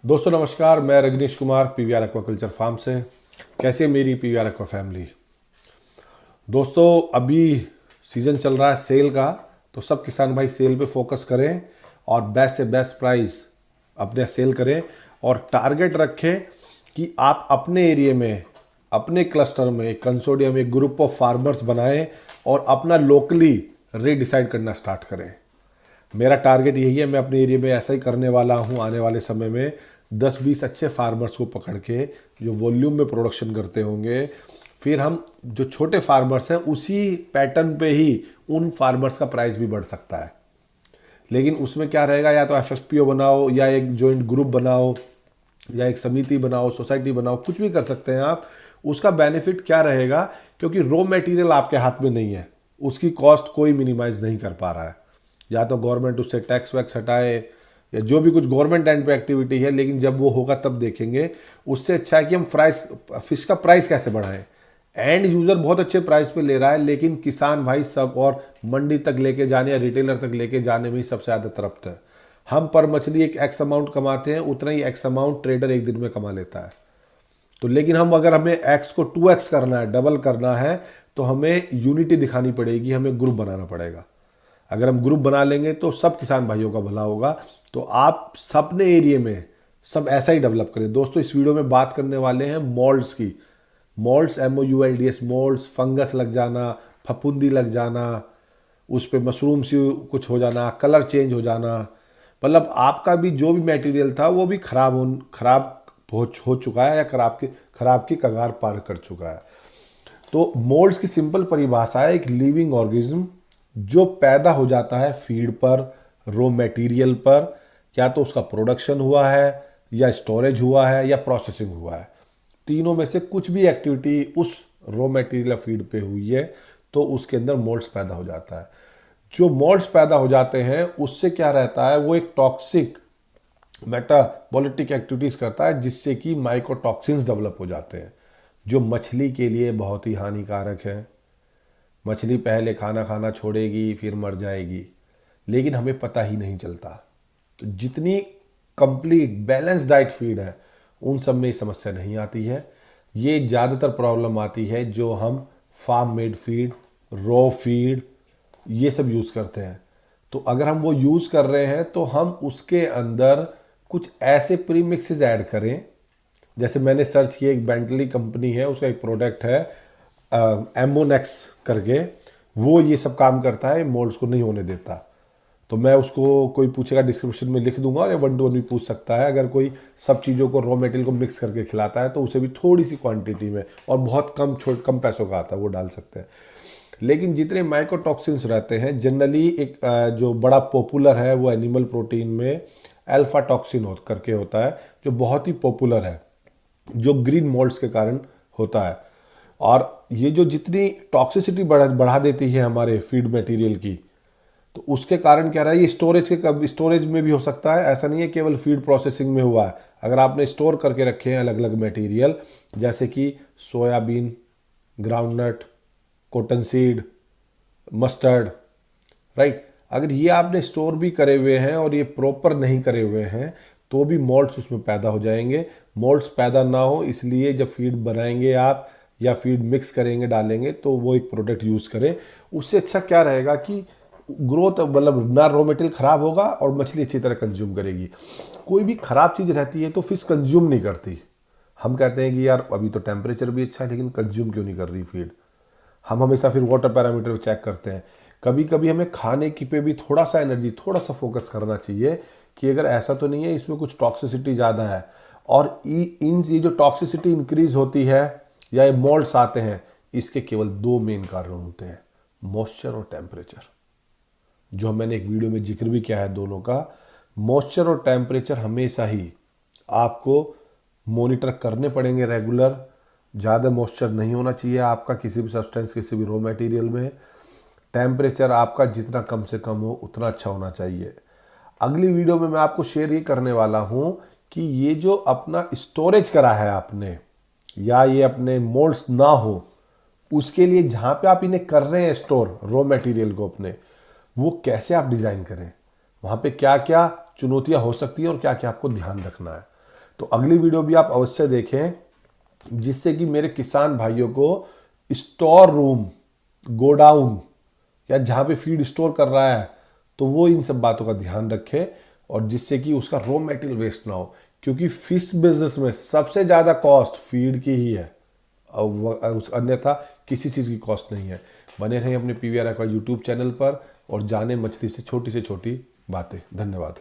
दोस्तों नमस्कार, मैं Rajneesh Kumar PVR aquaculture farm से। कैसे है मेरी पीवीआर एक्वा फैमिली। दोस्तों अभी सीज़न चल रहा है सेल का, तो सब किसान भाई सेल पे फोकस करें और बेस्ट से बेस्ट प्राइस अपने सेल करें और टारगेट रखें कि आप अपने एरिया में, अपने क्लस्टर में एक कंसोर्टियम, एक ग्रुप ऑफ फार्मर्स बनाएं और अपना लोकली रेट डिसाइड करना स्टार्ट करें। मेरा टारगेट यही है, मैं अपने एरिया में ऐसा ही करने वाला हूँ। आने वाले समय में 10-20 अच्छे फार्मर्स को पकड़ के जो वॉल्यूम में प्रोडक्शन करते होंगे, फिर हम जो छोटे फार्मर्स हैं उसी पैटर्न पे ही उन फार्मर्स का प्राइस भी बढ़ सकता है। लेकिन उसमें क्या रहेगा, या तो एफएफपीओ बनाओ या एक जॉइंट ग्रुप बनाओ या एक समिति बनाओ, सोसाइटी बनाओ, कुछ भी कर सकते हैं आप। उसका बेनिफिट क्या रहेगा, क्योंकि रॉ मटेरियल आपके हाथ में नहीं है, उसकी कॉस्ट कोई मिनिमाइज नहीं कर पा रहा है। या तो गवर्नमेंट उससे टैक्स वैक्स हटाए या जो भी कुछ गवर्नमेंट एंड पे एक्टिविटी है, लेकिन जब वो होगा तब देखेंगे। उससे अच्छा है कि हम फिश का प्राइस कैसे बढ़ाएं। एंड यूजर बहुत अच्छे प्राइस पे ले रहा है, लेकिन किसान भाई सब और मंडी तक लेके जाने या रिटेलर तक लेके जाने में ही सबसे ज़्यादा तड़पते हैं। हम पर मछली एक एक्स अमाउंट कमाते हैं, उतना ही एक्स अमाउंट ट्रेडर एक दिन में कमा लेता है। तो लेकिन अगर हमें एक्स को 2x करना है, डबल करना है, तो हमें यूनिटी दिखानी पड़ेगी, हमें ग्रुप बनाना पड़ेगा। अगर हम ग्रुप बना लेंगे तो सब किसान भाइयों का भला होगा। तो आप अपने एरिया में सब ऐसा ही डेवलप करें। दोस्तों इस वीडियो में बात करने वाले हैं मोल्ड्स की। मोल्ड्स, MOULDS, मोल्ड्स, फंगस लग जाना, फफूंदी लग जाना, उस पर मशरूम सी कुछ हो जाना, कलर चेंज हो जाना, मतलब आपका भी जो भी मटेरियल था वो भी खराब हो चुका है या खराब की कगार पार कर चुका है। तो मोल्ड्स की सिंपल परिभाषा है एक लिविंग ऑर्गेनिज्म जो पैदा हो जाता है फीड पर, रॉ मटेरियल पर, या तो उसका प्रोडक्शन हुआ है या स्टोरेज हुआ है या प्रोसेसिंग हुआ है। तीनों में से कुछ भी एक्टिविटी उस रॉ मटेरियल फीड पे हुई है तो उसके अंदर मोल्ड्स पैदा हो जाता है। जो मोल्ड्स पैदा हो जाते हैं उससे क्या रहता है, वो एक टॉक्सिक मेटाबॉलिटिक एक्टिविटीज करता है जिससे कि माइकोटॉक्सिन्स डेवलप हो जाते हैं, जो मछली के लिए बहुत ही हानिकारक है। मछली पहले खाना खाना छोड़ेगी फिर मर जाएगी, लेकिन हमें पता ही नहीं चलता। तो जितनी कंप्लीट बैलेंस डाइट फीड है उन सब में समस्या नहीं आती है। ये ज़्यादातर प्रॉब्लम आती है जो हम farm made feed, raw feed, ये सब यूज़ करते हैं। तो अगर हम वो यूज़ कर रहे हैं तो हम उसके अंदर कुछ ऐसे प्रीमिक्सेस ऐड करें। जैसे मैंने सर्च किया, एक बेंटली कंपनी है, उसका एक प्रोडक्ट है एमोनेक्स करके, वो ये सब काम करता है, मोल्ड्स को नहीं होने देता। तो मैं उसको, कोई पूछेगा डिस्क्रिप्शन में लिख दूंगा, और ये 1 to 1 भी पूछ सकता है। अगर कोई सब चीज़ों को, रॉ मटेरियल को मिक्स करके खिलाता है तो उसे भी थोड़ी सी क्वांटिटी में और बहुत कम पैसों का आता है वो डाल सकते हैं। लेकिन जितने माइकोटॉक्सिन्स रहते हैं जनरली, एक जो बड़ा पॉपुलर है वो एनिमल प्रोटीन में अल्फा टॉक्सिन करके होता है, जो बहुत ही पॉपुलर है, जो ग्रीन मोल्ड्स के कारण होता है। और ये जो जितनी टॉक्सिसिटी बढ़ा देती है हमारे फीड मटेरियल की, तो उसके कारण क्या रहा है, ये स्टोरेज में भी हो सकता है। ऐसा नहीं है केवल फीड प्रोसेसिंग में हुआ है। अगर आपने स्टोर करके रखे हैं अलग अलग मटेरियल, जैसे कि soybean, groundnut, cotton seed, mustard, right, अगर ये आपने स्टोर भी करे हुए हैं और ये प्रॉपर नहीं करे हुए हैं तो भी मोल्ड्स उसमें पैदा हो जाएंगे। मोल्ड्स पैदा ना हो इसलिए जब फीड बनाएंगे आप या फीड मिक्स करेंगे, डालेंगे, तो वो एक प्रोडक्ट यूज़ करें। उससे अच्छा क्या रहेगा कि ग्रोथ, मतलब ना रॉ मटेरियल खराब होगा और मछली अच्छी तरह कंज्यूम करेगी। कोई भी खराब चीज़ रहती है तो फिश कंज्यूम नहीं करती। हम कहते हैं कि यार अभी तो टेम्परेचर भी अच्छा है लेकिन कंज्यूम क्यों नहीं कर रही फीड। हम हमेशा फिर वाटर पैरामीटर चेक करते हैं। कभी कभी हमें खाने की पे भी थोड़ा सा एनर्जी, थोड़ा सा फोकस करना चाहिए कि अगर ऐसा तो नहीं है इसमें कुछ टॉक्सिसिटी ज़्यादा है। और ये जो टॉक्सिसिटी इंक्रीज होती है या ये मोल्ड्स आते हैं, इसके केवल 2 मेन कारण होते हैं, मॉइस्चर और टेम्परेचर, जो मैंने एक वीडियो में जिक्र भी किया है दोनों का। मॉइस्चर और टेम्परेचर हमेशा ही आपको मॉनिटर करने पड़ेंगे रेगुलर। ज़्यादा मॉइस्चर नहीं होना चाहिए आपका किसी भी सब्सटेंस, किसी भी रॉ मटेरियल में। टेम्परेचर आपका जितना कम से कम हो उतना अच्छा होना चाहिए। अगली वीडियो में मैं आपको शेयर ये करने वाला हूँ कि ये जो अपना स्टोरेज करा है आपने, या ये अपने मोल्ड्स ना हो, उसके लिए जहाँ पे आप इन्हें कर रहे हैं स्टोर रॉ मटेरियल को अपने, वो कैसे आप डिज़ाइन करें, वहाँ पे क्या क्या चुनौतियाँ हो सकती हैं और क्या क्या आपको ध्यान रखना है। तो अगली वीडियो भी आप अवश्य देखें, जिससे कि मेरे किसान भाइयों को स्टोर रूम, गोडाउन या जहाँ पे फीड स्टोर कर रहा है तो वो इन सब बातों का ध्यान रखे, और जिससे कि उसका रॉ मटेरियल वेस्ट ना हो, क्योंकि फिश बिजनेस में सबसे ज़्यादा कॉस्ट फीड की ही है, और अन्यथा किसी चीज़ की कॉस्ट नहीं है। बने रहें अपने PVR एक्वा यूट्यूब चैनल पर और जाने मछली से छोटी बातें। धन्यवाद।